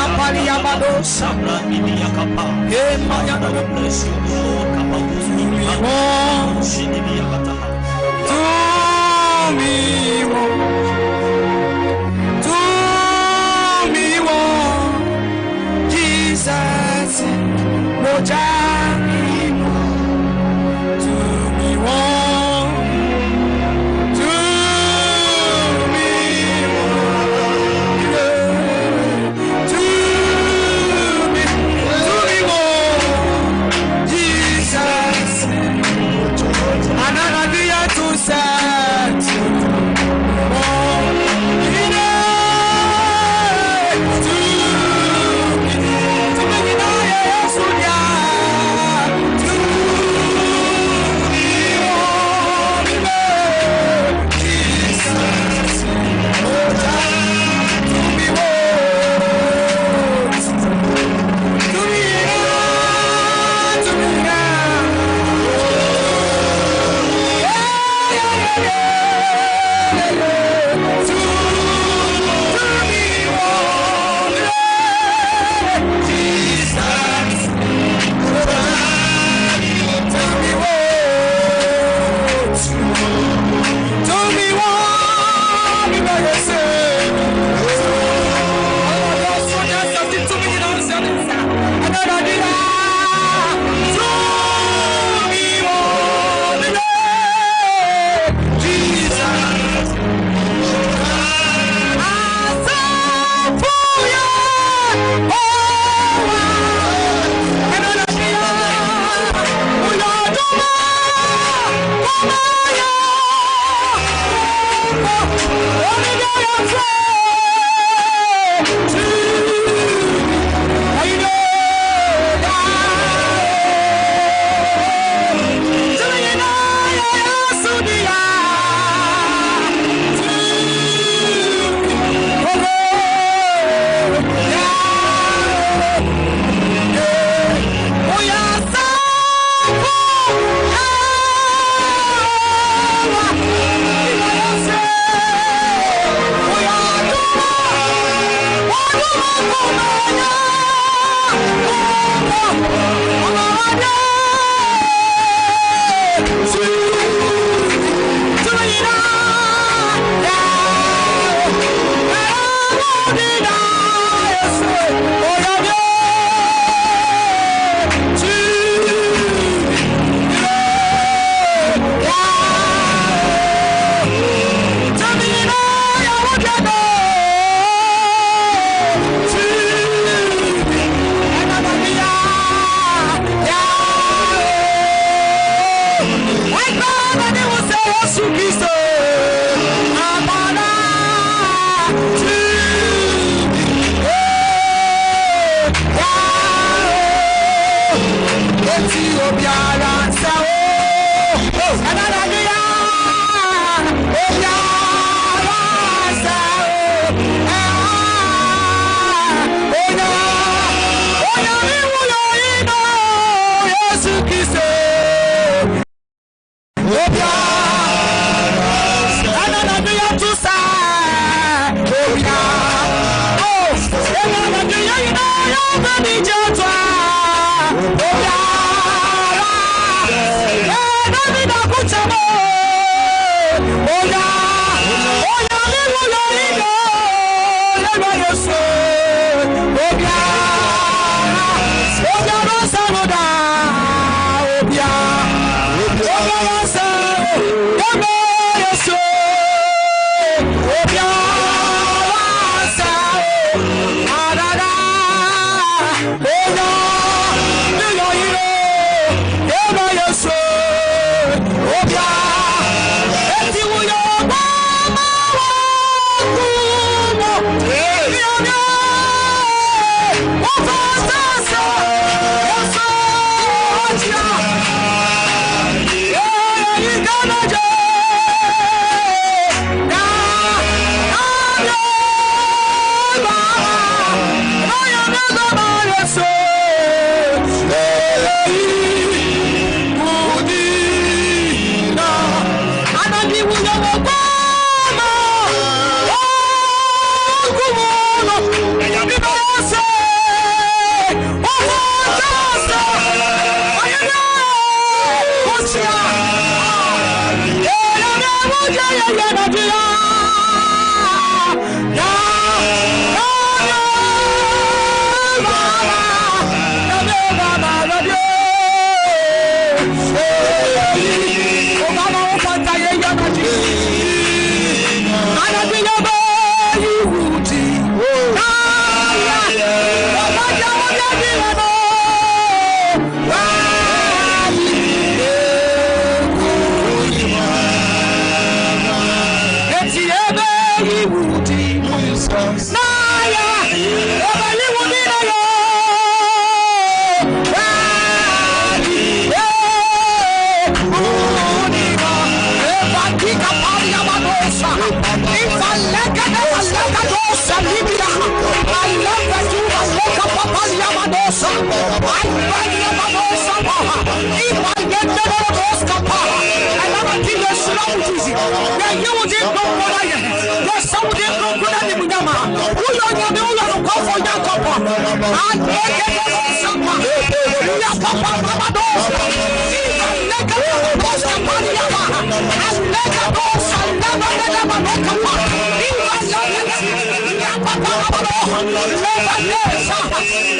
Yeah.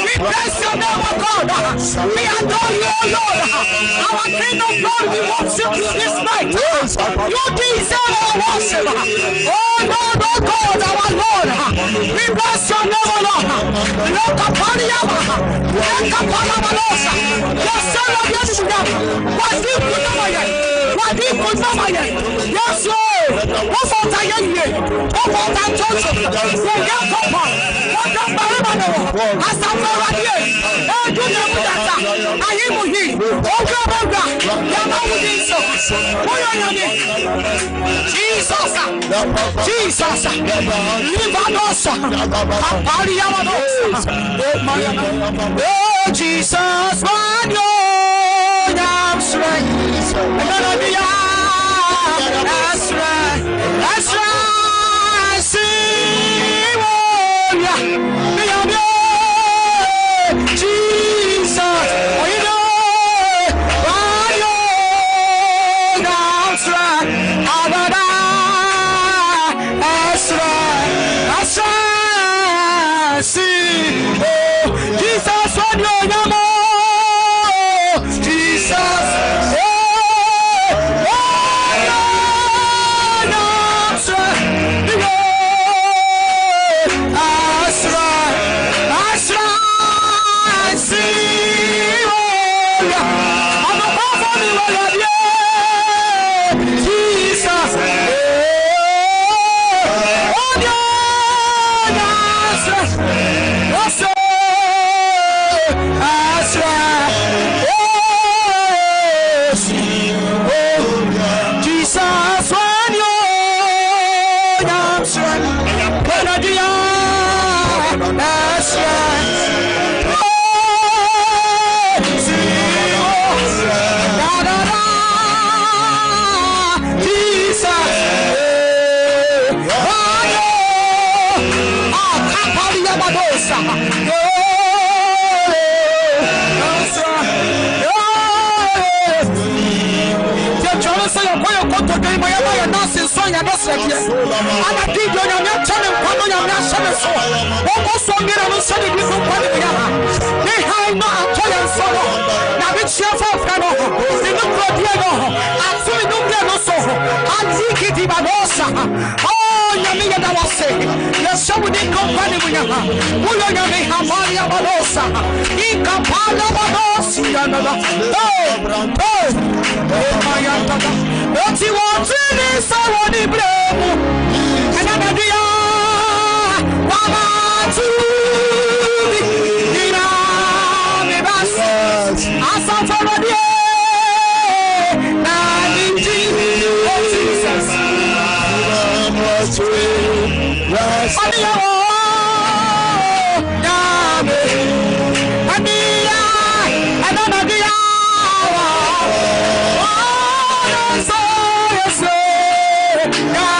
We bless your name, O God. We adore you, O Lord. Our King of glory, we worship you this night. You deserve our worship. Oh Lord, oh God, our Lord. We bless your name, O Lord. Look upon Yama. Look upon Amalosa. Your son of Yeshua. What you put over here? What you put over here? Yes, Lord. What for Tayen? What for that Joseph? What you come on? What the Baramano? Asafara here. And do the Mudata. I am here. Oga. Yamamudiso. Jesus. Jesus. Livanosa. Apariamanos. Oh, Jesus. Man, that's right. That's right. That's right. See.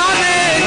Amen.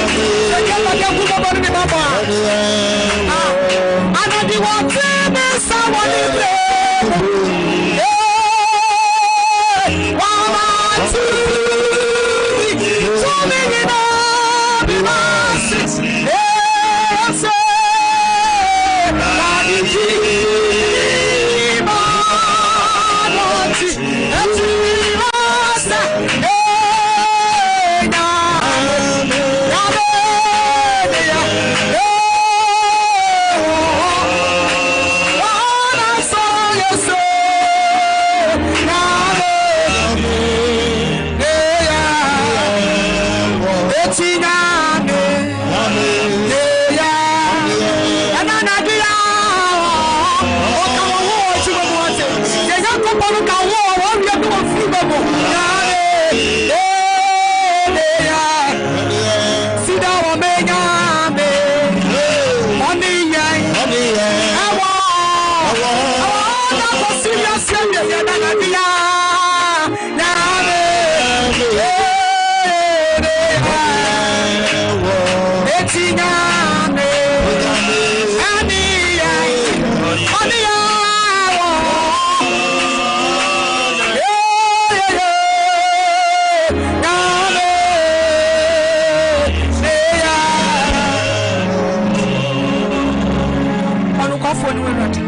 for no ready.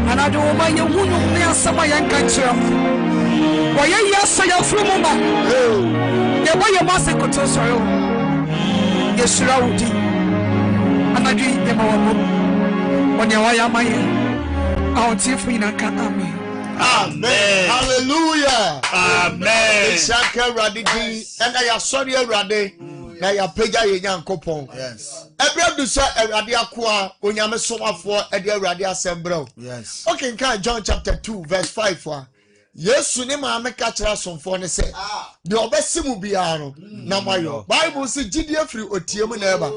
And I do my woman near some young country. Why, yes, I am from Mama. The way your master could tell so. Yes, Raudi. And I drink them all. When you are my our teeth in a can. Amen. Hallelujah. Amen. Sackey Radidi and I am sorry Rade. Na ya pega ye Nyankopon. Yes. Ebra du say Awurade akoa onyame somafo e de Awurade asembro. Yes. Okay, kan John chapter 2 verse 5 Yesu ne ma meka kira somfo ne say de obesimu bia no na mayo. Bible say gidie free otiem na eba.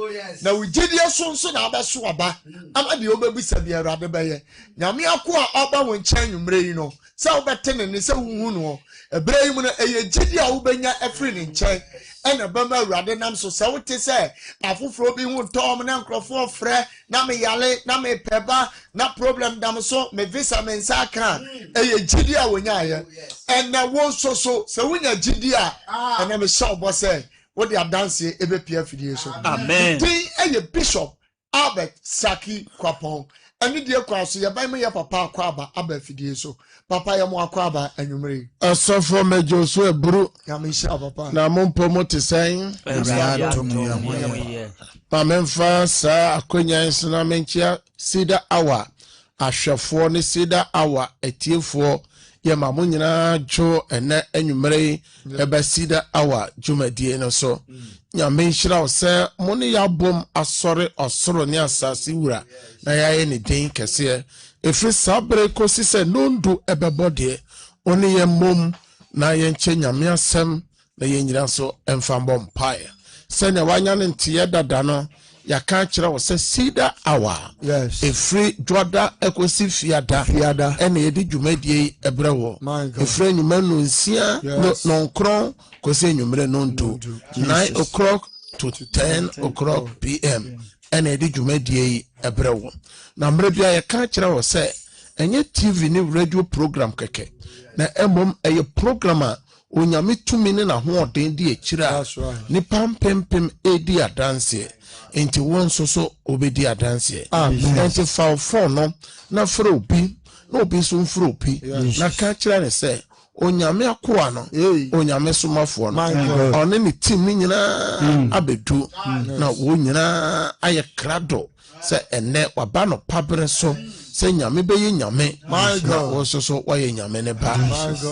Na wo gidie sonso na abeso aba. Ama de obebisa bia Awurade beye. Nyame akoa oba wo nchen nwumre yi no. Say obetene ne say huhu no. Ebra yi mu no eye gidie a wo benya efri ne nchen. And a bummer rather than so to say, a full be would Tom and Uncroft Fre, na me yale, na me peba, na problem damaso, me visa mensaka, a Gidia winya, and now won't so when a Gidia, and I'm a shop was say, what they are dancing, every PF. Amen. And a bishop, Albert Sackey Kwapong, and the dear cross, you buy me up a papa quaba, Albert Fidieso. Papa ya mwa kwaba enyumri. Asofo mejoso ebru. Yamisha papa. Na mompo mote sain. Pa memfa sa akonya nsina menchia Ceder hour. Ahwefo ne Ceder hour etiefo ye mamu nyina jo ene enyumri ebe Ceder hour jumadie no so. Nyame nhyira wo se mo ne ya bom asore osoro ne asase wura na ya ye ne den kese. Efri sabre kosi se nondu ebebode oni ye mom na ye nche nyame asem na ye nyira so emfambo mpae se ne wanya ne ntie dada no ya ka kira wo se Ceder hour. Yes. Efri dwoda ekosi fiada ene ye di dwumadie ebrewo efri nyumanu nsia no nkron kosi nyumre nondu 9 o'clock to 10 o'clock p.m. ene di dwumadie ebrewo na mrebia ye ka kira wo se enye TV ni radio program keke na emom eye programa onyame tumi ne na hoɔden di ekira ni pampempem edi adanse enti wonso so obedi adanse enti fa phone no na fro obi na obi so mfro obi na ka kira ne se onyame akoa no onyame somafo no one ni team ni nyina abedu na wo nyina aye krado se ene waba no pabre so se nyame beye nyame na wo so waye nyame ne ba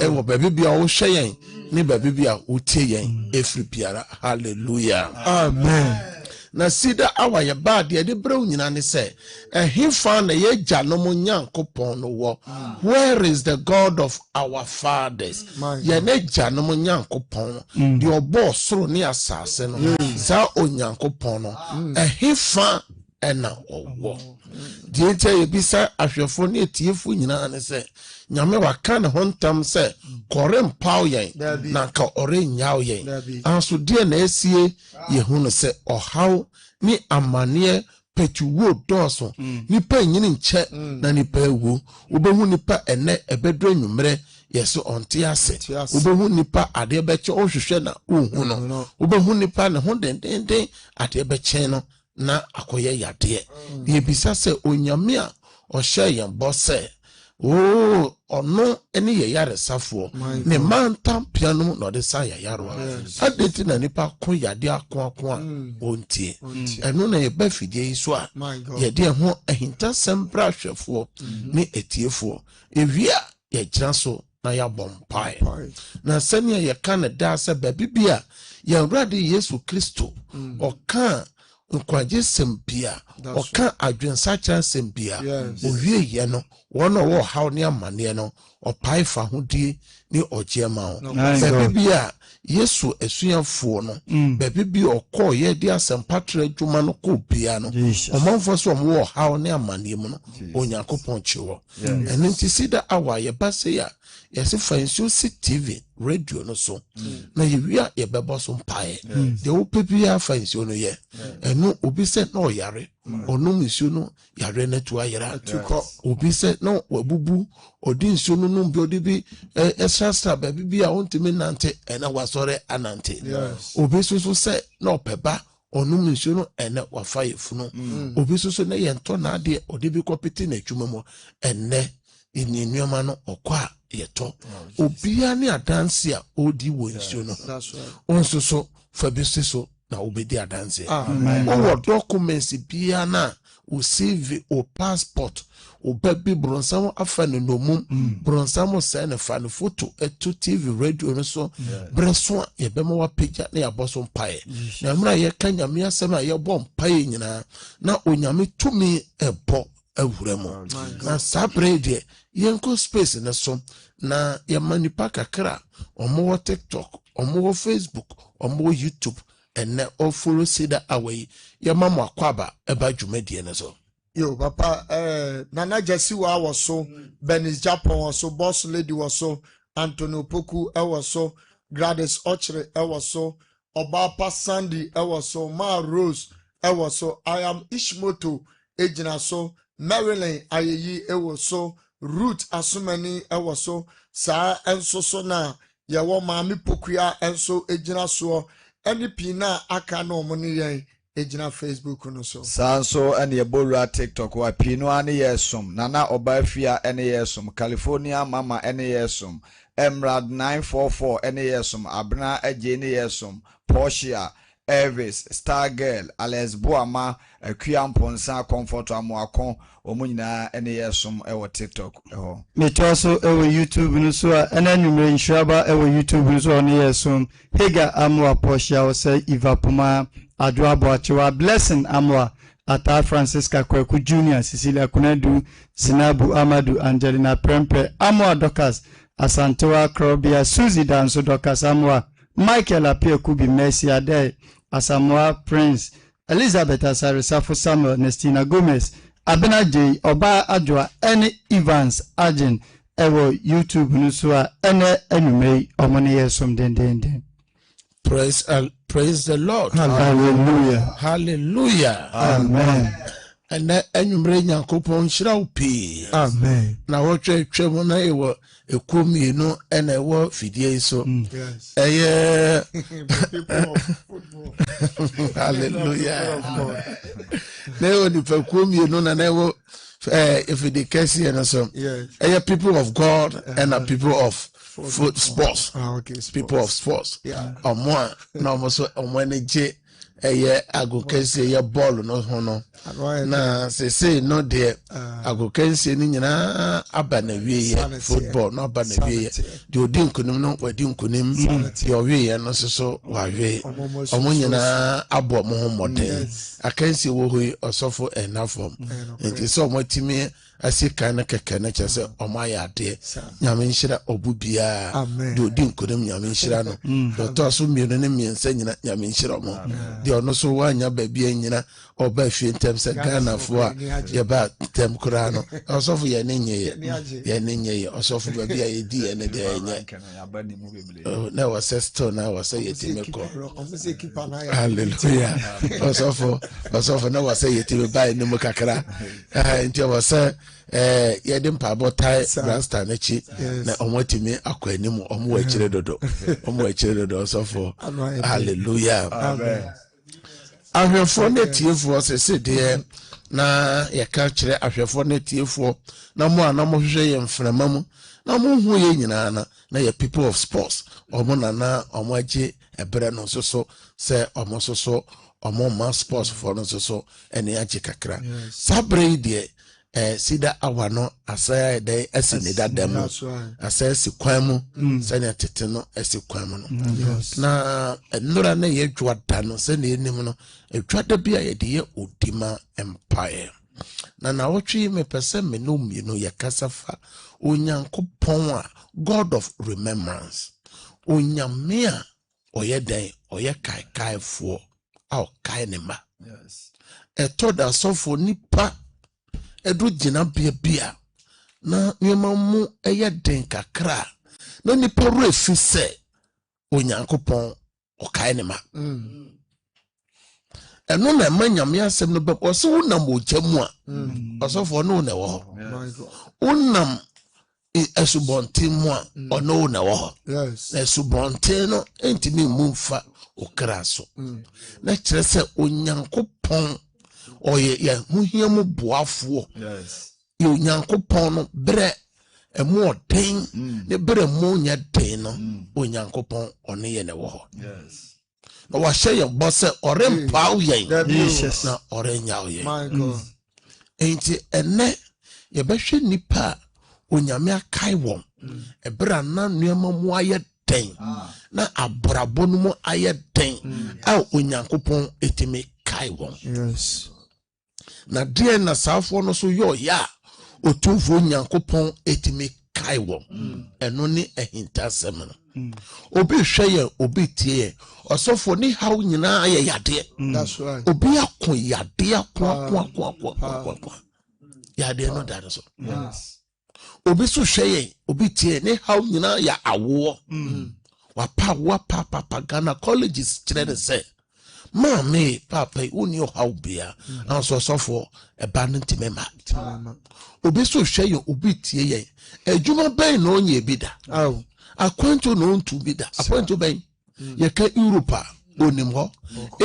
e wo baby bia wo hwe yen ni baby bia wo tie yen efri biara. Hallelujah. Amen. Na Ceder hour ye ba de brew nyina ne se ehimfa na ye gya no mo Nyankopon no wo. Where is the God of our fathers? Ye ne gya no mo Nyankopon de obo soro ne asase no za Onyankopon no ehimfa ena owo. Diete ye bisa ahwefo ne etiefo nyina ne se nyame waka ne hontam se kore mpaw yen na ka ore nyaw yen anso de na esie ye hunu se ohaw ni amane petuwo doso nipa nyini nche na nipa ewu obehu nipa ene ebedro nwumre yeso onte ase obehu nipa ade beche ohwehwe na ohu no obehu nipa ne ho dendenden ade beche no na akoye yade ye bisa se onyame a ohye yen bose ono eni ye yare safo ne manta piano no de sa yaro adeti na nipa ko yade akon ontie eno na ye ba fidie so a ye de ho ahinta sembra hwefo ne etiefo ewia ye gira so na ya bompai na senia ye kan da se ba bibia ye Awurade Yesu Kristo oka nkwaje sempia oka adwensa kya sempia owie ye no wono wo haw ne amane no opai fa hodie ni ogiema ho bebia Yesu esuafo no bebia okọ ye di asempatra adwuma no ko bia no omanfo so wo haw ne amane mu no Onyankopon chiwo eno nti Ceder hour ye base ya yesi fancy TV radio no so na yewia ye bebo so mpae de wo pepia fancy no ye eno obi se na oyare onu nsuo no yare na tu ayara obi se no wabubu odi nsuo no no bi odi bi esasa baby bia ontimi nante ena wasore anante obi so se na opeba onum nsuo no ene wafa yefunu obi so na yento na ade ode bi kopiti na adwuma mu ene nnuama no okwa yeto obia ne adanse a odi wo nsuo no onso so fa bi so na obedi adanse o documents bia na o CV o passport o baby bronsam afa no nomum bronsam say na fa no photo eto TV radio no so breso ye bema wa pagya na ya boso mpae na mra ye kanya me asem a ye bom mpae nyina na onyame tumi ebo awuramo na sabre de yenko space na so na ye manipa kakra omo TikTok omo Facebook omo YouTube ene o follow Ceder away ye mama akwaba eba dwumadie ne so yo papa Nana Jesse wa so Benis Japan was so Boss Lady was so Antonio Poku was so Gladys Ochre was so Obapa Sandy was so Ma Rose was so I am Ishmoto Ejina so Marilyn Ayeyi was so Ruth Asumani was so Sa enso so na ye wo Mami Pokuya enso Ejina so any pina aka no money yen ejina Facebook no so sanso ene ebora TikTok wa pino ane yesom nana obafia ene yesom California mama ene yesom Emerald 944 ene yesom abna eje ene yesom Portia Elvis Star Girl Alex Boama Akuamponsa Comfort Amoakon omunyina ene yesom ewo TikTok eho metoso ewo YouTube no so ene numre nshaba ewo YouTube no so ne yesom Hega Amwa Portia o say Ivapuma Adwabo Achewa Blessing Amwa Ata Francisca Kweku Junior Cecilia Kunadu Zinabu Amadu Angelina Prempe Amwa Dokas Asantewa Krobia Suzy Danso Dokas Amwa Michael Apia Kubi Mercy Ade Asamoah Prince Elizabeth Asarisafo Samuel Nestina Gomez Abena J Oba Adwa Ene Evans Agin ewo YouTube nusua ene enumei omone yesom den. Praise the Lord. Hallelujah. Hallelujah. Amen. And enumere Nyankopon shira upi. Amen. Na wotwe twemu na ewo ekomi no ene ewo fidie so. Yes. People of football. Hallelujah. Na ewo ni pekomi no na ewo if the case and so. Yes. People of God and a people of sports. Okay, sports. People of sports. Yeah. Omwa na omoso omweneje agokense ye ball no hono. Na say no de agokense ni nyina aba na wiye football no aba na wiye de odi nkunim no wadi nkunim de owiye no so wa we omo nyina abo mo ho modern akense wo hoi osofo enafom enti so omo timi asika na keke na chese omo ayade nyame nhyira obubia de odi nkunim nyame nhyira no do to so mienu ne miensa nyina nyame nhyira omo de ono so wanya babia nyina oba fie ntem se Ghana fo a ye ba tem kura no osofo ye nenye osofo babia ye di ye ne de enye na was still na was ye timeko hallelujah osofo na was ye timi ba ni mu kakra enti was ye dem pa botai rasta na chi na omotimi akwanimu omo wa kire dodo osofo hallelujah amen. Ahwefo na tiefo sese de na ye ka kire ahwefo na tiefo na mo anamo hwehwe ye mframa mu na mo hu ye nyina na ye people of sports omo na omo age ebere no so se omo so omo ma sports for no so ene age kakra sabre de Ceder awa no asaya de asini dadam asaya si kwan mu sanya tete no asi kwan mu no na enura na ye dwada no se na enim no edwada bia ye de ye odima empire na wotwe me pese me no mienu ye kasafa Onyankopon a God of remembrance onyame a oye den oye kai fo a kai ne ma etoda sofo nipa edu jina bia na nyema mu eye den kakra na nipa ru efise Onyankopon okae ne ma eno na manyame asem no be so wonam ojamu a osofo no na wo wonam esubontin mu a ono na wo esubontin no entimi mumfa okra so na kyerɛ sɛ onyankopɔn oye ya muhia mu boafo ye onyankopɔn no brɛ emu ɔden ne brɛ mu nya den no onyankopɔn ɔne ye ne wo hɔ na wahyɛ yɛ bɔ sɛ ɔrempaaw yɛn na ɔrenya yɛn enti ɛnɛ yɛbɛhwɛ nipa a onyame akae wɔn ɛbrɛ na nneɛma mu ayɛ den na abrabɔ no mu ayɛ den a onyankopɔn etimi kae wɔn na deɛ na saafo no so yɔ ya otumfo onyankopɔn etimi kae wɔn ɛno ne ahintasɛm no obi hwɛ yɛ obi tie yɛ ɔsɔfo ne haw nyinaa ayɛ yadeɛ obi ako yadeɛ kwa yadeɛ no da so obi so hwɛ yɛ obi tie ne haw nyinaa yɛ awoɔ wapa Ghana colleges kyerɛ ne sɛ maame papa uni haw bia anso ɔsɔfo ɛba no ntime ma obi so hwɛ yɛ obi tie yɛ adwuma bɛn na onye bi da akwanto na ontu bi da akwanto bɛn yɛka Europe onim hɔ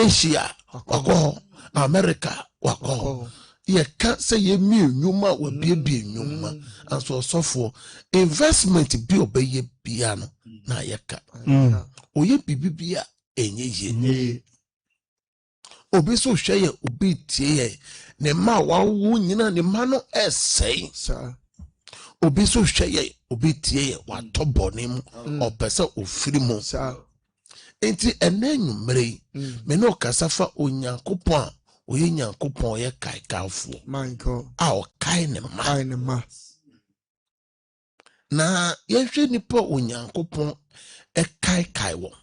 Asia wakɔ hɔ America wakɔ hɔ yɛka sɛ yɛmie nnwuma wa biebie nnwuma anso ɔsɔfo investment bi ɔbɛyɛ bia no na yɛka oyɛ bibibia enye ye obi so hwɛ yɛ obi tie yɛ ne ma wawo nyina ne ma no ɛsɛe obi so hwɛ yɛ obi tie yɛ watɔ bɔne mu ɔpɛ sɛ ofiri mu enti ɛnɛ nwumere me ne ɔkasa fa onyankopɔn a oyɛ nyankopɔn yɛ kaikaafo a ɔkae ne ma na yɛhwɛ nipa onyankopɔn ɛkaikae wɔn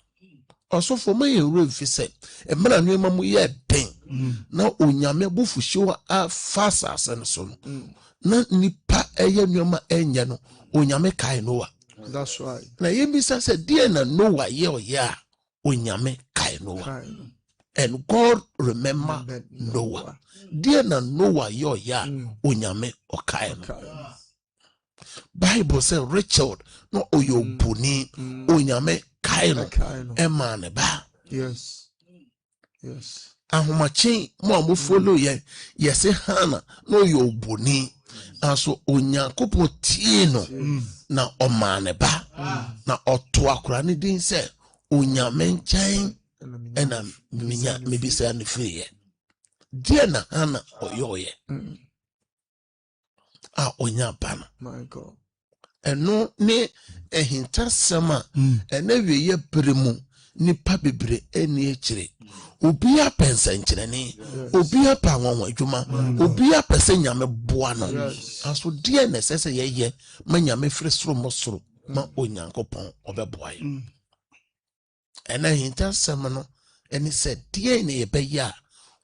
ɔsɔfo ma yɛ wura mfi sɛ ɛmena nneɛma mu yɛ den na onyame abufuhyew a fa asase no so no na nipa ɛyɛ nneɛma ɛnyɛ no onyame kae Noah na yɛbisa sɛ deɛ na Noah yɛ ɔyɛ a onyame kae Noah and God remember Noah deɛ na Noah yɛ ɔyɛ a onyame ɔkae no Bible say Richard no oyo boni onyame kae no ɛma ne ba yes ahomachen mo a mo follow ye yɛse Hana no oyo boni aso onyankopɔn tie no na ɔma ne ba na ɔto akora ne din sɛ onyame nkyɛn ɛna minya mebisa ne firi ye deɛ na Hana ɔyɔyɛ a onya ba no my God eno ne ehintasɛm a ɛna wieyɛ bere mu nipa bebre ani akyire obi apɛnsa nkyerɛne obi apa nwanwa adwuma obi apɛsɛ nyame boa no aso deɛ na sɛsɛ yɛyɛ ma nyame firi soro mo soro ma onyankopɔn ɔbɛboa yɛ ɛna ehintasɛm no ɛne sɛ deɛ na yɛbɛyɛ a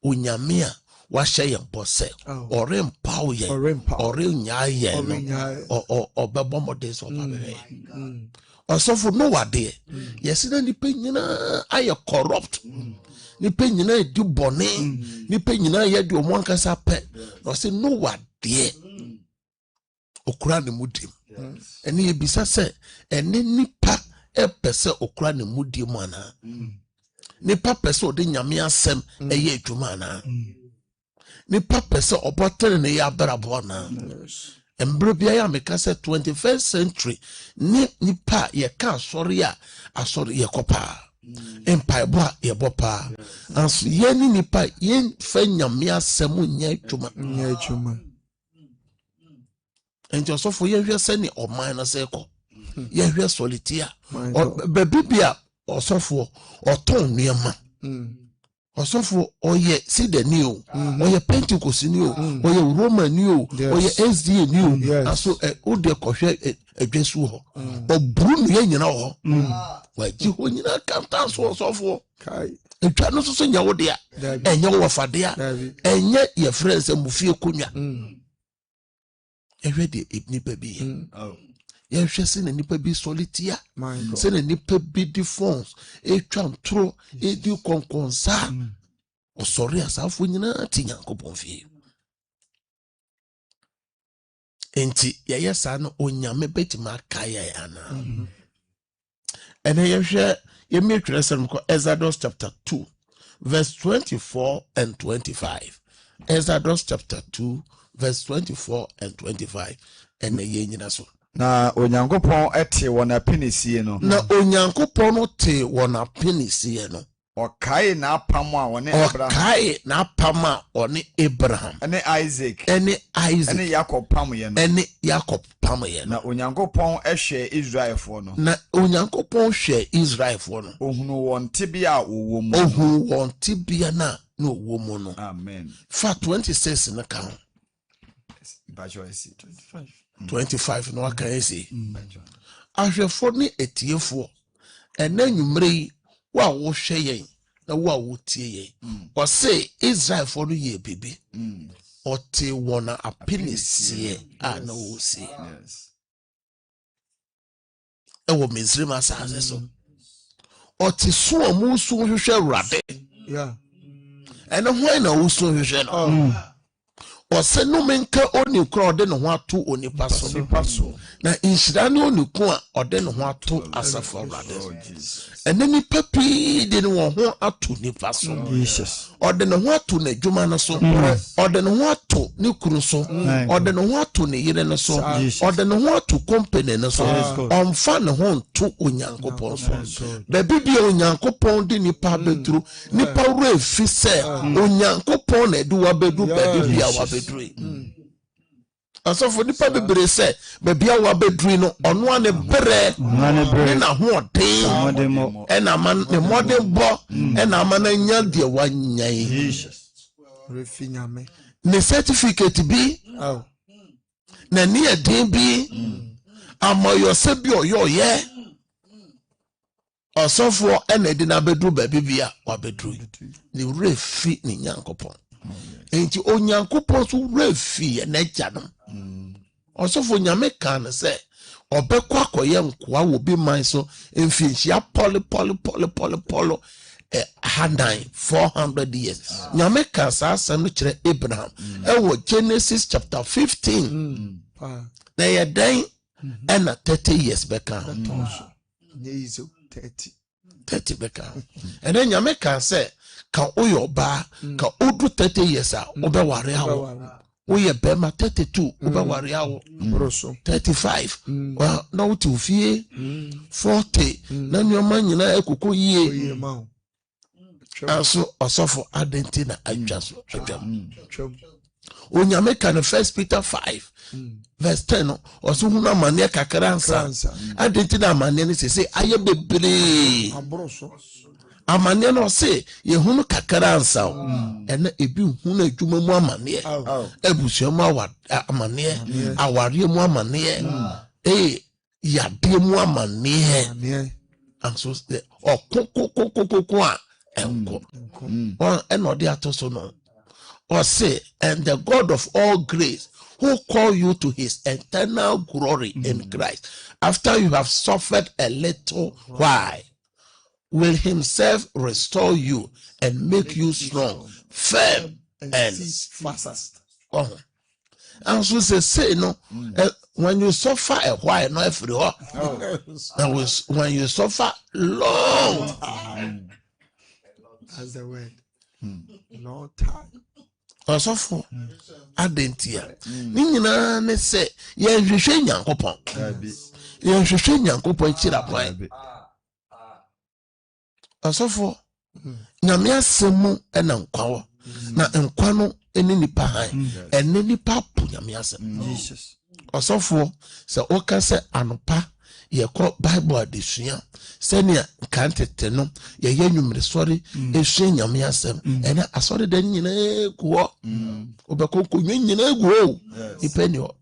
onyame a wahyɛ yɛn bɔ sɛ ɔrempaw yɛn ɔrenyaa yɛn no ɔbɛbɔ mmɔden sɛ ɔbɛbɛhwɛ yɛn ɔsɔfo no wadeɛ yɛse na nipa nyinaa ayɛ corrupt nipa nyinaa di bɔne nipa nyinaa yɛ de ɔmo ankasa pɛ na ɔse no wadeɛ okura ne mu dim ɛne yɛbisa sɛ ɛne nipa ɛpɛ sɛ okura ne mu dim anaa nipa pɛ sɛ ɔde nyame asɛm ɛyɛ adwuma anaa nipa pɛ sɛ ɔbɔtere ne yɛ abrabɔ na embre bia ya meka sɛ 21st century ne nipa yɛka asɔre a asɔre yɛkɔpa empaebɔ a yɛbɔ pa anso yɛne nipa yɛmfa nyame asɛm nyɛ adwuma enti ɔsɔfo yɛhwɛ sɛ ne ɔman no sɛ kɔ yɛhwɛ solitia baabi bia ɔsɔfo ɔtɔn nneɛma ɔsɔfo ɔyɛ Ceder ni o ɔyɛ Pentecost ni o ɔyɛ Roman ni o ɔyɛ SDA ni o aso ode kɔhwɛ adwasu hɔ ɔburu no yɛ nyina hɔ wagye hɔ nyina kanta so ɔsɔfo atwa no so nya wo de a ɛnyɛ wo wafade a ɛnyɛ yɛ friends mufie konwa ɛhwɛ de nipa bi yɛhwɛ sɛ na nipa bi solitia sɛ na nipa bi di phones etwa ntoro edi konkonsa ɔsɔre asafo nyinaa ti Nyankopɔn fie enti yɛyɛ saa no onyame betima kaya ana ɛna yɛhwɛ You make Exodus chapter 2, verse 24 and 25. Exodus chapter 2, verse 24 and 25. And the so. Na onyankopɔn ɛte wɔn apinisie no. Na onyankopɔn no te wɔn apinisie no. Ɔkae n'apam a wɔne Abraham. Ɔkae n'apam a wɔne Abraham. Ɛne Isaac. Ɛne Isaac. Ɛne Jacob pamyɛ no. Ɛne Jacob pamyɛ no. Na onyankopɔn ɛhwɛ Israelfoɔ no. Na onyankopɔn hwɛ Israelfoɔ no. Ohunu wɔn tibia a wɔwɔ mu. Ohunu wɔn tibia na wɔwɔ mu no. Amen. Fa 26 no ka ho. 25 no aka esi. Ahwɛfoɔ ne etiefoɔ. Ɛna nwumre yi wa wo hwɛ yɛn na wo a wo tie yɛn. Ɔse Israelfoɔ no yɛ bibi. Ɔte wɔn apinisie a na wo se. Ɛwɔ Misraim asase so. Ɔte so a mu so hwehwɛ Awurade. Ɛna hwan na wo so hwehwɛ no? Ɔsɛ no menka oni kura ɔde ne ho ato onipa so. Na nhyira ne oni ko a ɔde ne ho ato asafo Awurade. Ɛna nipa pii de ne ho ato nipa so. Ɔde ne ho ato n'adwuma no so. Ɔde ne ho ato ne kuru so. Ɔde ne ho ato ne yere no so. Ɔde ne ho ato company no so. Ɔmfa ne ho nto Onyankopɔn so. Baabi bi Onyankopɔn de nipa beduru. Nipa wura efi sɛ Onyankopɔn na ɛde wa bedu baabi bi a wa beduru. Asofo nipa bebree sɛ baabi a wa beduru no ɔno ane brɛ ne na ho ɔden ɛna man ne mmɔden bɔ ɛna ama na nya deɛ wanya yi ne certificate bi na ne ɛden bi amayɔsɛ bi ɔyɛ ɔsɔfoɔ ɛna ɛde na beduru baabi bi a wa beduru ne wura fi ne Nyankopɔn. Enti Onyankopɔn so wura fi n'agya no. Ɔsɔfo Nyame ka no sɛ ɔbɛkɔ akɔyɛ nkoa wɔ bi man so mfinhyia pɔle 400 years. Nyame ka saa asɛm no kyerɛ Abraham ɛwɔ Genesis chapter 15. Na yɛ dan ɛna 30 years bɛka ho. 30 bɛka ho. Ɛnɛ Nyame ka sɛ ka oyo ba ka odu 30 years a obeware awo oye bema 32 obeware awo 35 wa na wuti ofie 40 na nyoma nyina ekoko yie aso osofo adenti na adwa so adwam Onyame ka no 1 Peter 5 verse 10 oso hu na mane kakra ansa adenti na mane ne sese aye bebre amane no se yehunu kakara ansa ena ebi hunu adwuma mu amane abusua mu amane aware mu amane yade mu amane anso okokokokoko a enko ena ode atoso no or say, and the God of all grace who call you to his eternal glory in Christ after you have suffered a little while will himself restore you and make you strong, firm, and fast. And so say no, when you suffer a while, not every hour. And when you suffer long, that's the word. Long time. Osofo adentia ni nyina ne se ye hwehwe Nyankopɔn ye hwehwe Nyankopɔn kyira kwan Osofo Nyame asɛm ɛna nkwa na nkwa no eni nipa han ene nipa pu Nyame asɛm Jesus Osofo se oka se anopa ye kɔ Bible adesua sɛnea kantete no ye nwumre sɔre ehwe Nyame asɛm ene asɔre da nyina egu obɛkɔ nyina egu o ipeni o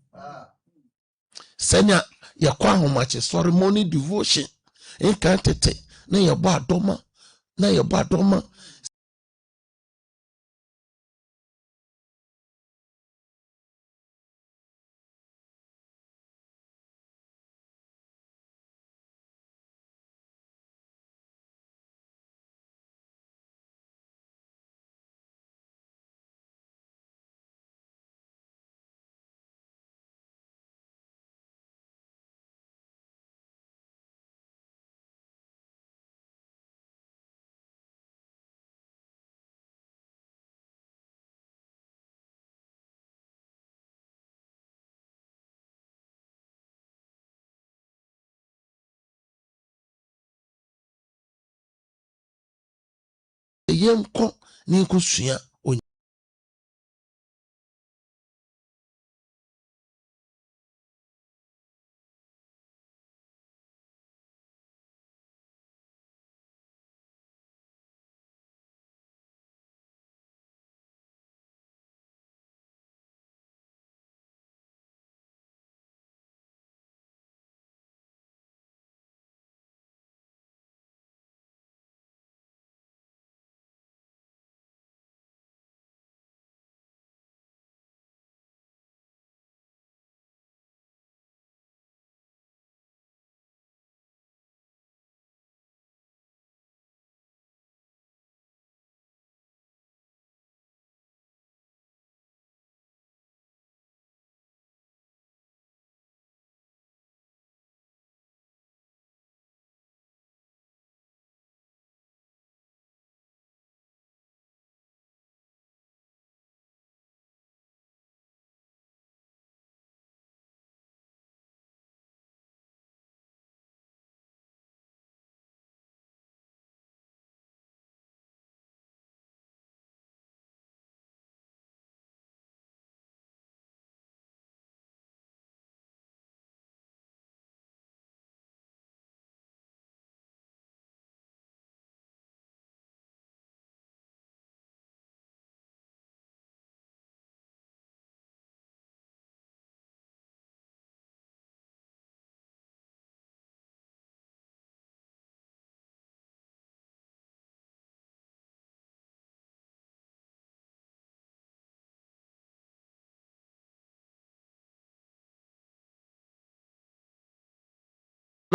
sɛnea ye kɔ ahomache sɔre morning devotion kantete na ye bɔ adoma yɛnkɔ ne nkɔsua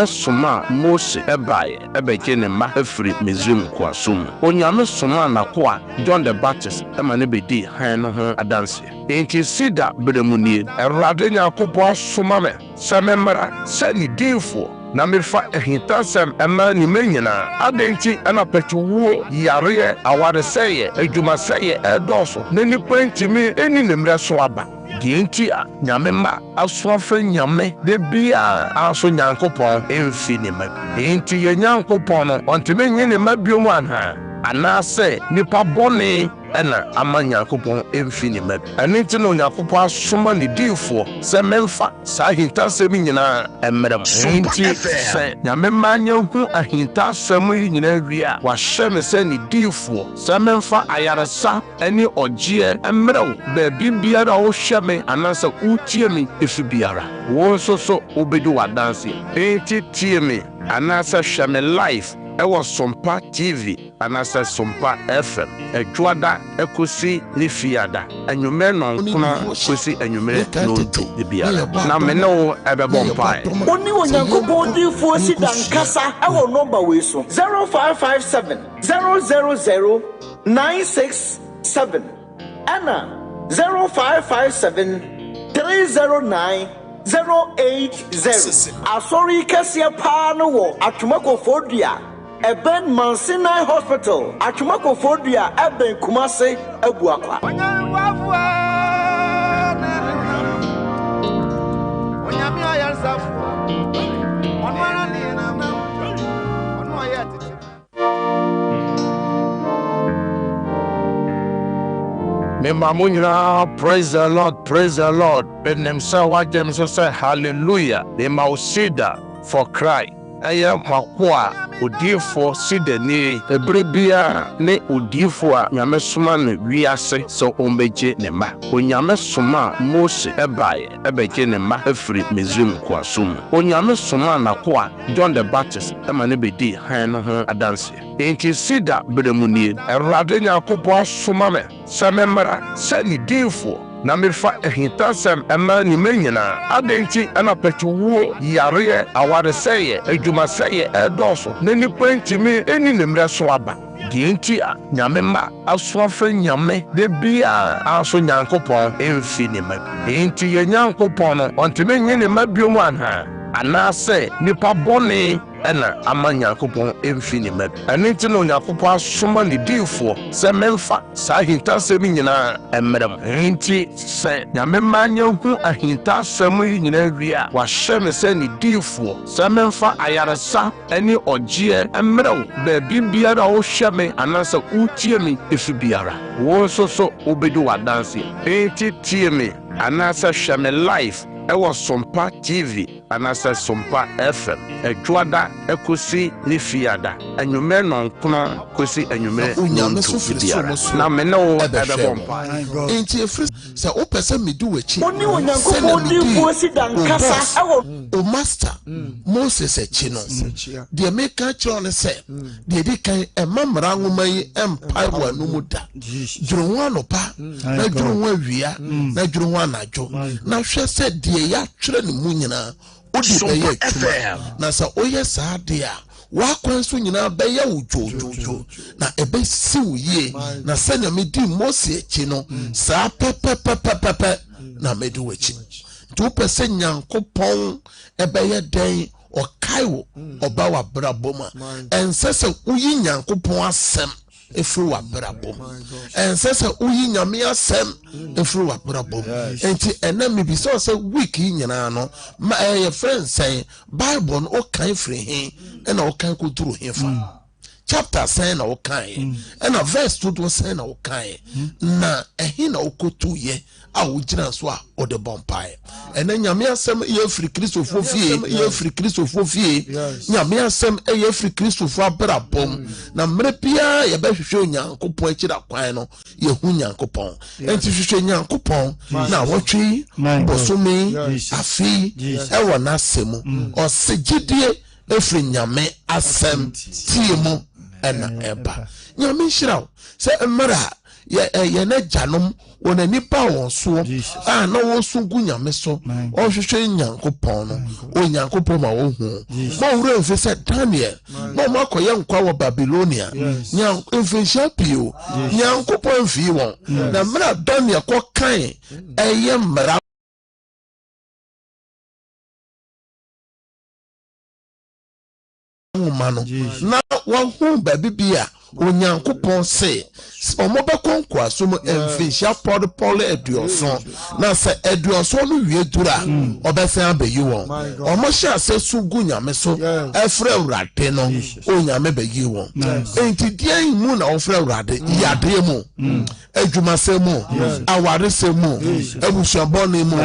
Soma Mose ebaye ebeje ne ma afiri Misrim kwasum onyame soma na kwa John the Baptist emane bedi han no ho adanse enti Ceder beremunie Awurade Nyankopɔn soma me sememra sani dinfo na mefa ehintasem ema ni menyina adenti ana petuwo yare aware seye adwuma seye edoso na nipa ntimi eni nemre so aba Dienti a nyamema aswafe nyame de bia aso Nyankopɔn emfi ne ma enti ye Nyankopɔn no ontime nye ne ma biom anha anase nipa bone ena ama Nyankopɔn emfi ne ma anenti no Nyankopɔn asoma ne difo se memfa sa hintasem nyina emmerem enti se nyamema nyahu ahintasem nyina wia wa hyeme se ne difo se memfa ayaresa eni ogye emmerew ba bibiara wo hyeme anase utie me efi biara wo so obedu wadanse enti tie me anase hyeme life ewo Sompa TV anasa Sompa FM ejuada ekosi lifiada enyume no kuna kosi enyume no de biara na me no ebebo mpai oni Onyankopɔn difo si dankasa ewo number we so 0557 000 967 ana 0557 309 080 asori kese pa no wo atumako fodua Eben Mansinai Hospital, Achumako Fodia, Eben Kumase, Ebuakwa. Praise the Lord, praise the Lord. Ben himself, what them say, hallelujah. They Ceder for cry. I am Makwa, Udifo, Ceder ni, Ebrebia, ne Udifo, Yamesuma, Viase, so Ombeje Nema. Onyamesuma, Mose, Ebaye, Ebeje Nema, Efri, Misrim, Kwasum. Onyamesuma, Nakwa, John the Baptist, Emanebedi, Han, Adanse. Enti Ceder beremunie, Awurade Nyankopɔn soma me, sememra, sani dinfo. Na mefa ehintasem ema ni menyina adenti ana petuwo yare aware seye adwuma seye edoso na nipa ntimi eni nemre so aba dienti a nyamema aswafe nyame de bia aso Nyankopɔn emfi ne ma enti ye Nyankopɔn no ontime nye ne ma biom anha anase nipa bone ɛna ama Nyankopɔn emfi ne mad ɛne nti no Nyankopɔn asoma ne diifo sɛ memfa saa ahintasɛm nyinaa ɛmmerɛm nti sɛ Nyame ma nyahu ahintasɛm yi nyinaa wie a wahyɛ me sɛ ne diifo sɛ memfa ayaresa ɛne ɔgyeɛ ɛmmerɛw baabi biara a wohwɛ me anaasɛ wotie me efi biara wo nso so wobɛdi w'adanse nti tie me anaasɛ hwɛ me live ɛwɔ Sompa TV anaasɛ Sompa FM ɛdwoada ɛkosi ne fiada anwummerɛ nɔnkona kosi anwummerɛ nonto biara na me ne wo ɛbɛbɔ mpa nti efiri sɛ wopɛ sɛ medi w'akyi Oni Onyankopɔn diifo si dankasa ɛwɔ o master Moses akyi no deɛ meka kyerɛ ne sɛ deɛ di kan ɛma mmara nwoma yi ɛmpae wɔ anomu da dwere ho anɔpa na dwere ho awia na dwere ho anadwo na hwɛ sɛ deɛ yɛatwerɛ ne mu nyinaa wode bɛyɛ adwuma na sɛ woyɛ saa deɛ a wakwan so nyinaa bɛyɛ wo dwoodwoodwo na ɛbɛsi wo yie na sɛnea medi Mose akyi no saa pɛpɛpɛpɛpɛ na medi wo akyi nti wopɛ sɛ Nyankopɔn ɛbɛyɛ dɛn ɔkae wo ɔba w'abrabɔ mu a ɛnsɛ sɛ woyi Nyankopɔn asɛm efiri w'abrabɔ mu ɛnsɛ sɛ woyi Nyame asɛm efiri w'abrabɔ mu enti ɛna mebisa sɛ week yi nyinaa no ma ɛyɛ friend sɛn Bible no ɔkan firi he ɛna ɔkan koduru he fa chapter sɛn na ɔkan ɛna verse todo sɛn na ɔkan na ɛhe na ɔkotu yɛ a wogyina so a ɔde bɔ mpae ɛna Nyame asɛm yɛ firi Kristofo fie Nyame asɛm yɛ firi Kristofo abrabom na mmerɛ biara yɛbɛhwehwɛ Onyankopɔn akyira kwan no yɛhu Nyankopɔn enti hwehwɛ Nyankopɔn na wɔtwe bosome afi ɛwɔ n'asɛm ɔsɛ gyidie efiri Nyame asɛm tie mu ɛna ɛba Nyame nhyira sɛ mmerɛ a yɛ na gyanom wɔn nipa wɔn so a na wɔn so gu Nyame so ɔhwehwɛ Nyankopɔn no Onyankopɔn ma wɔn hu ma wura mfe sɛ Daniel ma wɔn akɔyɛ nkwa wɔ Babilonia mfinhyia pii o Nyankopɔn mfii wɔn na mmerɛ Daniel kɔ kan ɛyɛ mmara na wɔn ho baabi bi a Onyankopɔn sɛ ɔmo bɛkɔ nkwaso mu mfinhyia pɔlepɔle aduɔson na sɛ aduɔson no wie dura ɔbɛsan abɛyi wɔn ɔmo hyɛ asɛ so gu Nyame so ɛfrɛ Awurade no Onyame bɛyi wɔn enti deɛ mu na ɔfrɛ Awurade yadeɛ mu adwumasɛm mu awaresɛm mu abusuabɔne mu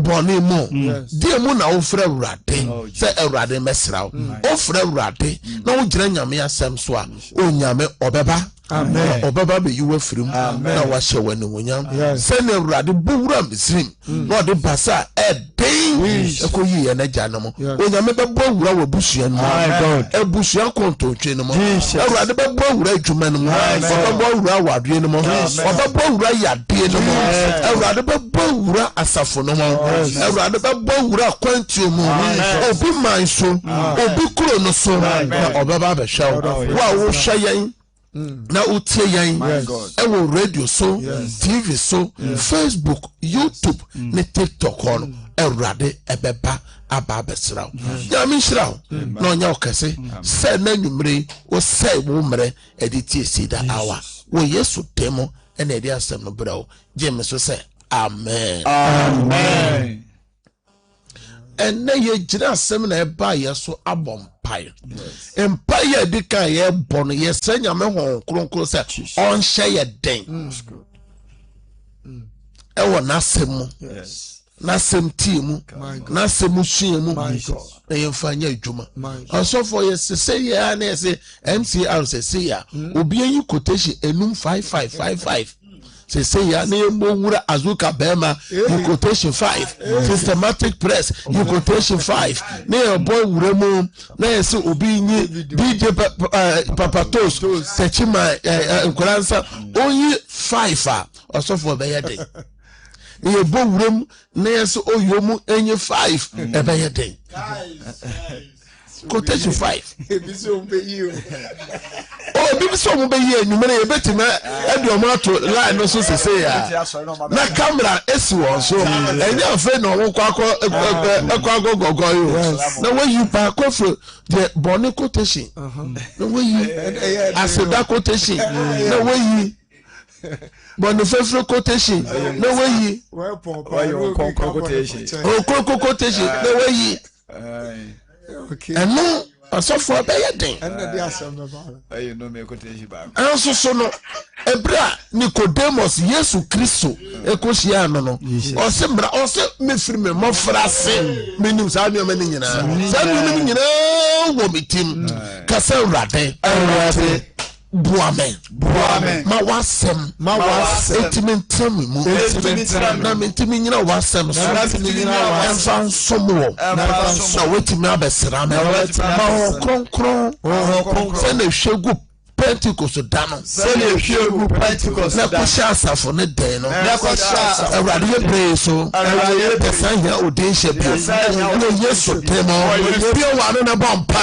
bɔne mu deɛ mu na ɔfrɛ Awurade sɛ Awurade mɛsra wo ɔfrɛ Awurade na wogyina Nyame asɛm so a Onyame ɔbɛba Amen. Obaba be you from na washe when wunyam. Send Awurade bowura Misrim. No de basa den ekoyi na janamo. Onyame be bowura wo busua no. E busua kontotwe no mo. Awurade be bowura adwuma no mo. Oba bowura wadwe no mo. Oba bowura yade no mo. Awurade be bowura asafo no mo. Awurade be bowura kwantuo mo. Obi manso, obi kuro no so. Na obaba be hwa wo hwa yen. Na utie yan ewo radio so TV so Facebook YouTube ne TikTok on Awurade ebeba aba besraw ya mi shraw na onya okese se na nwumre wo se wo mre editi Ceder hour wo Yesu demo ena edi asem no braw James so se amen amen ena ye gira asem na eba yeso abom empire dika ye bon ye senya me hon kronkro se on hye ye den e wo nasem nasem timu nasem suemu na ye mfanya adwuma osofo ye se ye na ye se MCR se ya obi yi quotation enum 5555 say ya na mo wura azuka bema you quotation 5 systematic press you quotation 5 na your boy wura mu na yes obi nyi DJ Papatos sechima nkoransa onyi 5 a osofo be ye den na bo wura mu na yes oyomu enyi 5 e be ye den quotation 5. Oh, be so be here, you may bet him and your motto line also say, na camera is one so, and your friend no go. No way you back off the bonnet quotation. No way you, I said that quotation. No way you. Boniface quotation. No way you. Quotation. Oh, quotation. No way you. Okay. And no, I saw for a bad thing. And you know me quotation back. I also saw no Ebra Nicodemus Yesu Christo Ekosiano no. Or sembra or se me free more frase. Meaning Samuel Menina. Samuel Menina will be team Castle Rade. Buame ma wasem etimen temi mu na mentimi nyina wasem so enfan somo na wetimi abesra ma konkron se na hwegu Pentecost dano se na hwegu Pentecost na ko sha asafo ne den no na ko sha awrade ye so awrade ye san ya odin hye bi no Yesu temo bi o wa no na bompa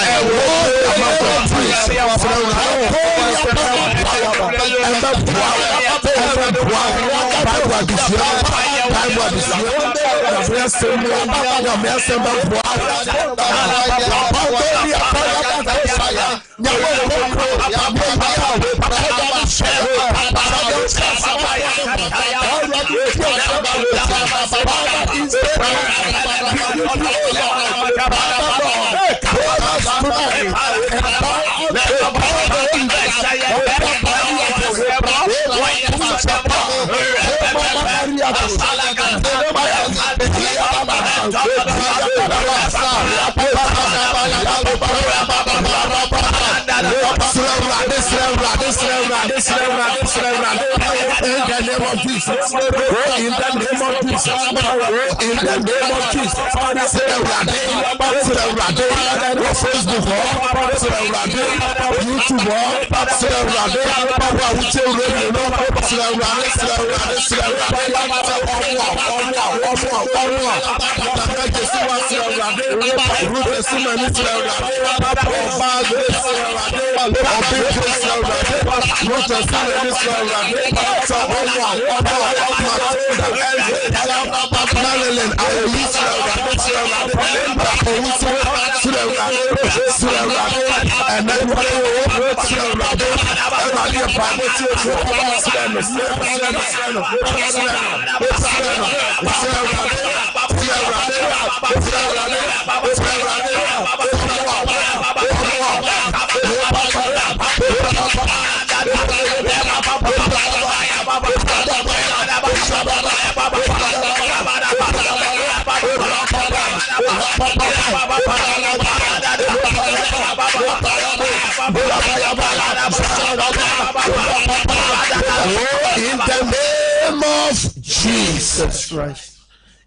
In the name of Jesus Christ,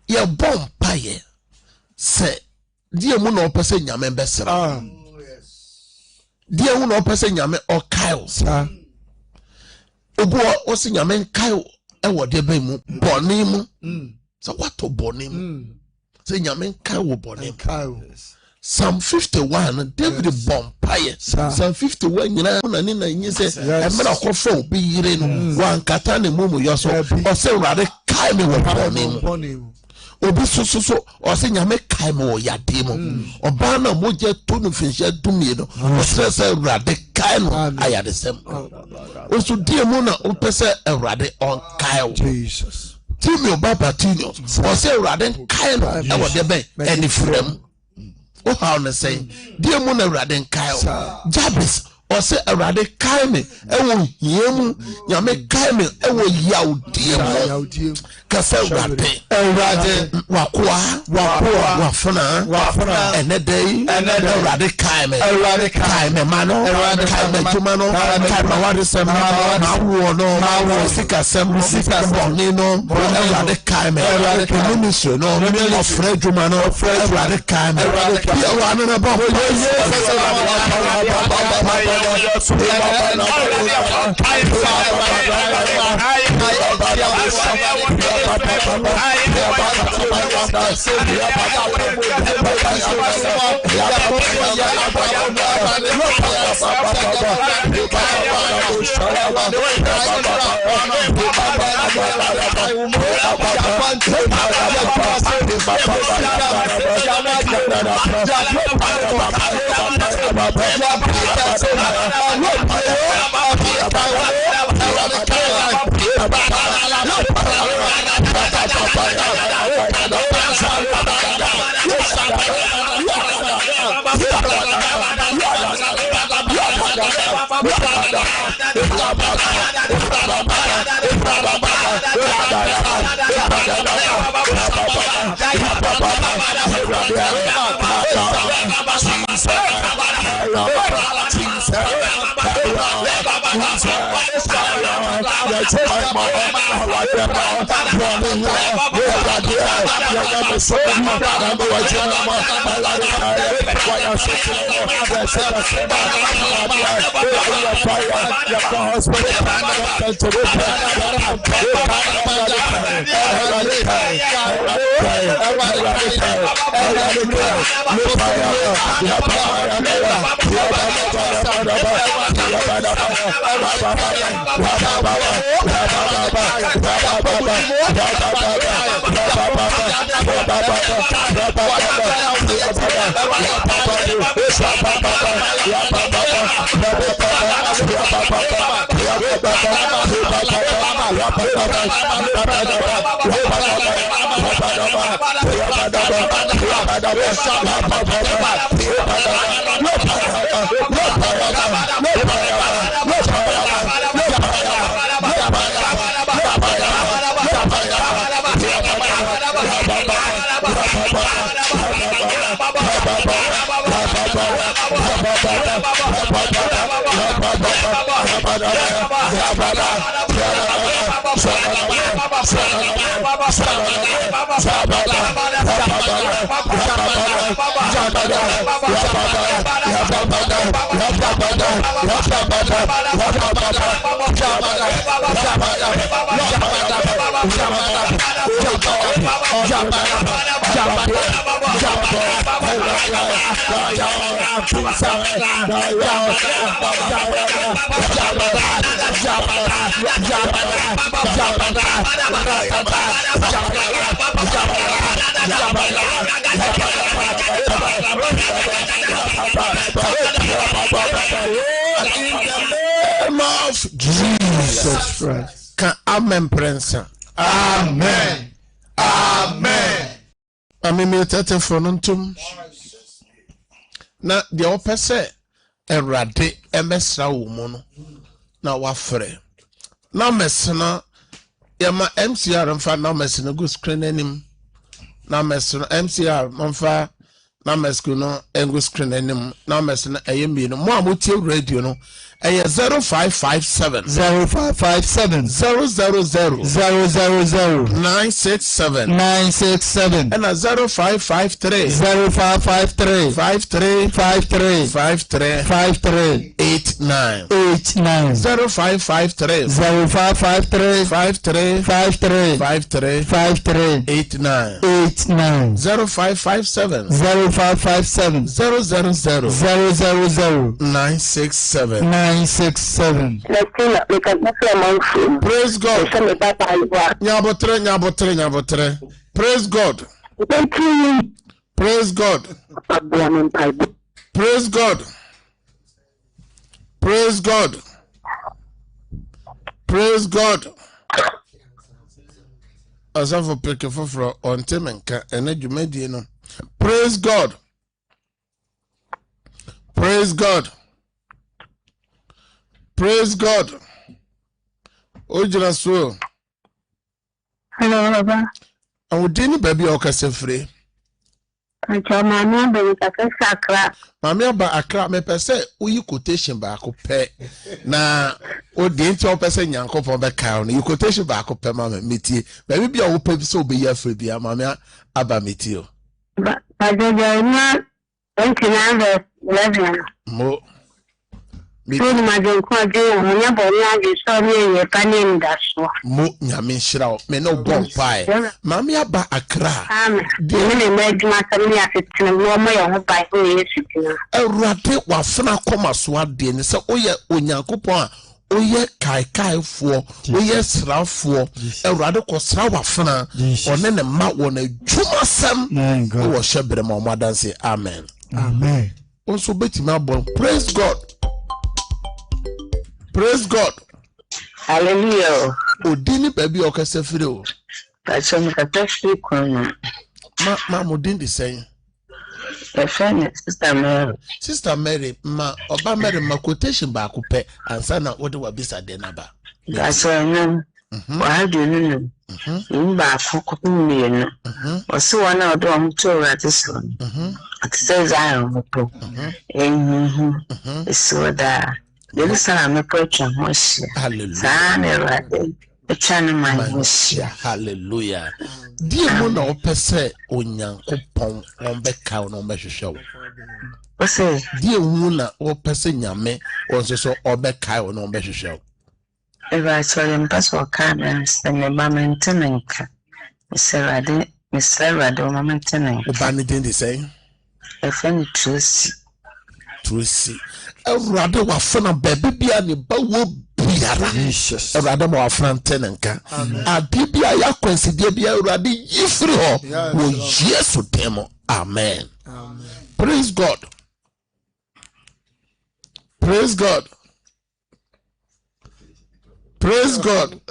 your bomb pie say, dear Muno person Yamen Bessera. Dear Muno person Yamen or Kyle, sir. Obo was in Yamen Kyle, and what they be Bonim. So what to Bonim? Say Yamen Kyle Bonim Kyle. Psalm 51, David Bompire. Psalm 51, you know, and you say, I'm not a phone be in one Katani Mumu, yourself, or say rather Kaimi will him. Obi so or say Yame Kaimo Yadimo, or Bana Moja Tunu Fisher Dumido, or say rather Kaimo, I had the same. Also, dear Mona, Opesa, a rather on Kyle. Jesus. Timio Baba Tino, or say rather Kaimo, I was the any frame. Oh, how to say, dear Mona Raden Kyle, Jabez, or say a rade Kaime, Ewo Yemu, Yame Kaime, Ewo Yaw dear Cassel Rade, Rade, Wakua, Wafana, and a day, and a rade Kaime, a rade Kaime, Mano, a rade Kaime, Jumano, Kaimawadi Samano, Mawo, Sika Sam, Sika Bonino, a rade Kaime, a rade Minister, no, of Fred Jumano, Fred Rade Kaime, you are about Jesus Christ. Amen, Prince. Amen. Amen. Amen. Tete frontum. Na the opese erade emesra wo mu no na wafre. Na mesna yama MCR mfa na mesna go screen anim. Na mesna MCR mfa na mesku no engo screen anim. Na mesna eyemi no mo amotie radio no. 0557 0557 000 967 967 and 0553 0553 53 53 53 53 89 0553 0553 53 53 53 53 89 0557 0557 000 967 967. Praise God. Nyabotre. Praise God. Praise God. Praise God. Praise God. Praise God. Asafo peke foforo ontemenka enadwumadi no. Praise God. Praise God. Praise God. Ojira so. Hello, Baba. Awudini baby okase free. Acha mama be ka sakra. Mami aba akra me pese uyi quotation ba ko pe. Na odi nti o pese nyankopon be ka no. You quotation ba ko pe mama metie. Baby bia wo pe so be ya free bia mami aba metie o. Ba jojo na 29 verse 11. Mo Good Madam Quadri, never like sorry, a penny in that so. Mo Yamin Shroud, may no bomb pie. Mammy Abba Accra. The made my family at it and warm by who is it. A rate was Fana Coma Swat Din, so Oya Unyancopa, Oye Kai for, Oye Sra for, a radical Sawa Fana, or then a mat one a Juma Sam, who was shepherd my mother say, Amen. Amen. Also, Betty Mabon, praise God. Praise God. Hallelujah. Odini baby okase firi. That's some catastrophe corner. Ma modin the same. A friend, Sister Mary. Sister Mary, ma oba Mary ma quotation ba ko pe ansa na wode wa bisa de na ba. That's why no. Why do you know? In back, me. Or so one out on two at this one. It says I am a pro. It's so that there is a preacher. Hallelujah. A channel my hallelujah. Dear Mona Pese Onyankopon on Becca on Measure Show. What's say? Dear Muna or Pese Yame or so or Becca on Measure Show. If I saw them pass for cameras and the mamma tenant, Mr. Rado, mamma tenant. Banny didn't say. A friend Trucy. A rather was fun of baby and the bow Jesus. A rather more friend tenanka. A dibia yaquency debia radi yifro. Will yes to demo. Amen. Praise God. Praise God. Praise God.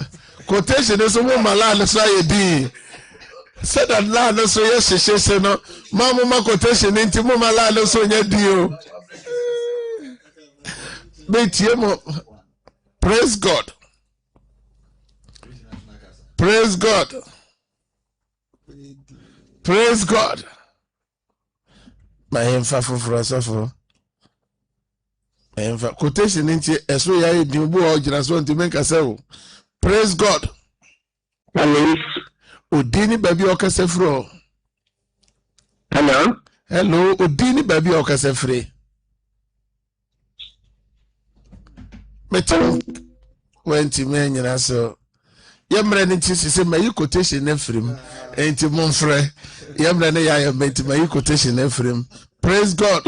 Quotation is a woman land so you did. Said that land so yes, she said no. Mamma quotation into Mama land so you do. Praise God. Praise God. Praise God. My info for us of quotation into a so ya do bo just want to make a sell. Praise God. Hello. Odini baby okasefro. Hello. Hello, Odini baby okasefre. Meto went men yana so. Yamre nti sise my quotation efrim. Enti monfre. Yamre ne ya met my quotation efrim. Praise God.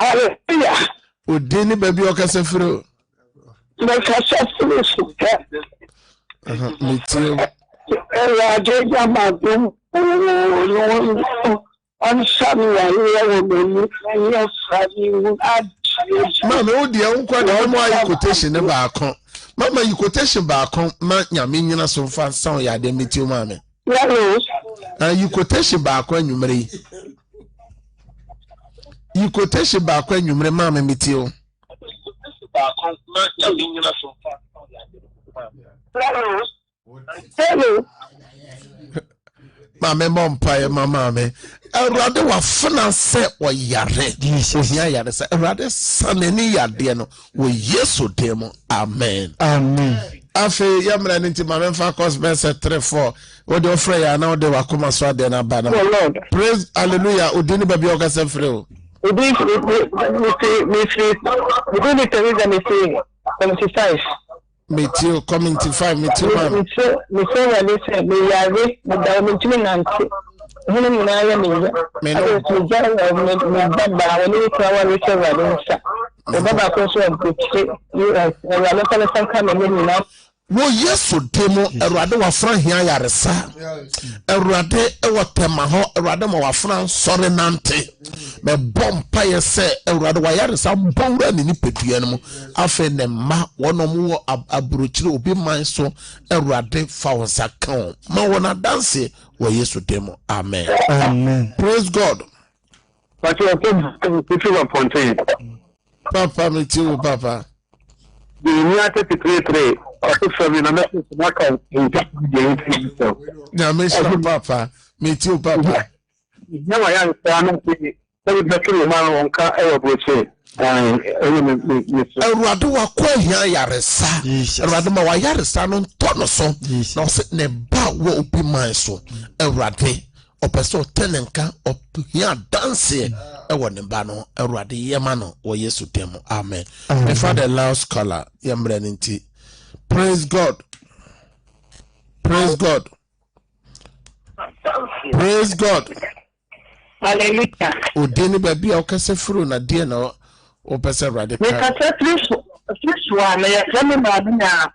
Hallelujah. Odini baby okasefro. Meto. Mama, oh dear, why quotation back on. Mama, you quotation back on, man, Yamina so far sound ya de meet you, mamma. You quotation back when you marry. You quotation back when you marry, mamma, meet you. Hello. Mamma, Mompire, mamma, a rather was finance or yare. Jesus, yare, a rather son any yadiano, we yes or demo. Amen. Amen. Afe yamra into my memfa cause verse 3-4. What do you now they were come as well then abana. Praise hallelujah. Udini baby okase free. Udini me too coming to 5 me too ma'am. Me say me say me yare me da me tumi nanti. Hunu ni na ya me. Me no. Me jara me baba we ni kwa we say wa do sa. Me baba ko so en kuchi. US. Na lo kala san ka me ni na. Wo yeso demo erade wa fran hia yaresa. Erade e wotema ho erade ma wa fran sore nante. Me bompa ye se erade wa yaresa bonra ni pedua no. Afa ne ma wonom wo aburochire obi man so erade fa wonsa kan. Ma wona dance wo yeso demo. Amen. Amen. Praise God. But you are point. Papa me too papa. The United 3 also na message na kan na me so papa me too papa na wa ya no be better man won ka e broche Erade wa kwa hia yaresa. Erade ma wa yaresa no ntono so. Na o se ne ba wo obi man so. Erade opeso tenenka opia dance ewo ne ba no Awurade yema no wo Yesu temu. Amen. My father loud scholar yemre nti. Praise God. Praise God. Praise God. Hallelujah. Odeni baby okase furu na die na opese Awurade Me ka se Triswa me ya me ma na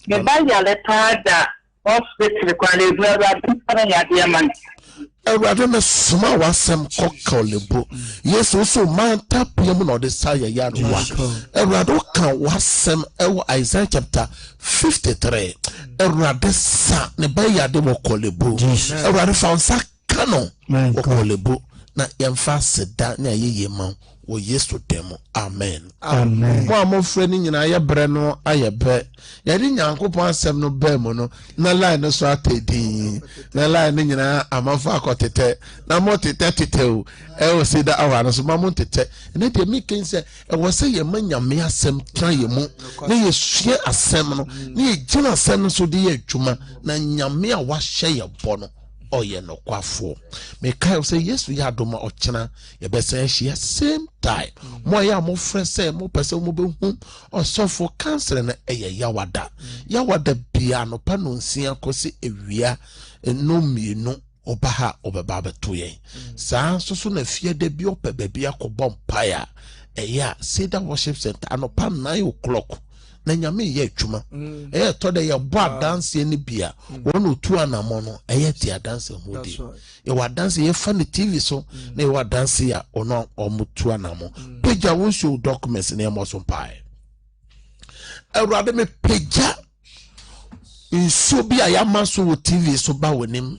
me ba ya le pada hospital kwa le brother para ya dia man. Awurade me soma wasem kokolebo. Yesu so man tapiem no de saya ya no wa. Awurade kan wasem ewo Isaiah chapter 53. Awurade sa ne ba ya de wokolebo. Awurade fa nsa kano wokolebo na yemfa seda na yeye ma wo Yesu demo. Amen. Amen. Mo amofre ni nyina ye bre no ayebe. Ye di Nyankopon asem no ba mu no na line no so atedi. Na line ni nyina amafa akotete. Na mo tete o. E o Ceder awa no so ma mo tete. Na de mi ken se e wo se ye manyame asem tran ye mu. Na ye sue asem no. Na ye gina asem no so de ye adwuma. Na nyame a wa hye ye bo no. Oye no kwafo. Me kai say yes we adoma ochena ye be say she same time. Mo ya mo friend say mo pese mo be hu osofo cancer na eye yawada. Yawada bia no pa no nsia kosi ewia no mienu obaha obeba beto yen. Sa so na fie de bi opebe bia ko bompaya. Eya Ceder worship center anopa 9 o'clock. Na nyame ye adwuma to de ye bo dance ni bia wonu tu anamo no ti dance modi ye wa dance ye fa ni TV so na ye wa dance ya ono omutu anamo peja wo show documents na mo so pai Awurade me peja inso bi ayama so wo TV so ba wonim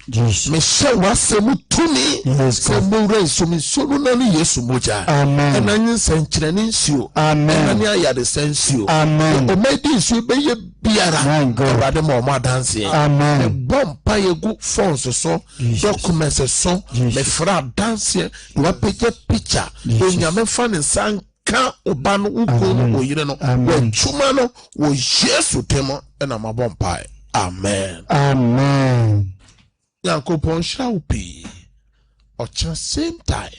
me hye wasem tumi se mo renso me so no na Yesu moja amen na nyin sankyerane nsio amen na ayade sansio amen o medi nso be ye biara Awurade mo ma dance amen bompa yegu phones so documents so me fra dance wa peja picture onyame fa ne sanka oba no uko no oyire no wa chuma no wo Yesu temo na mabompa. Amen. Amen. Yankopon shall be. Ocha same time.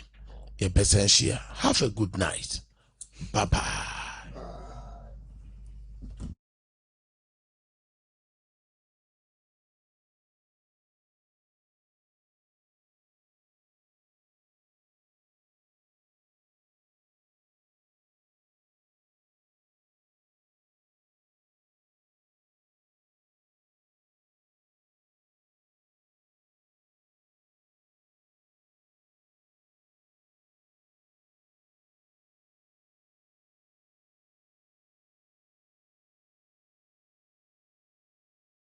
Have a good night. Bye bye.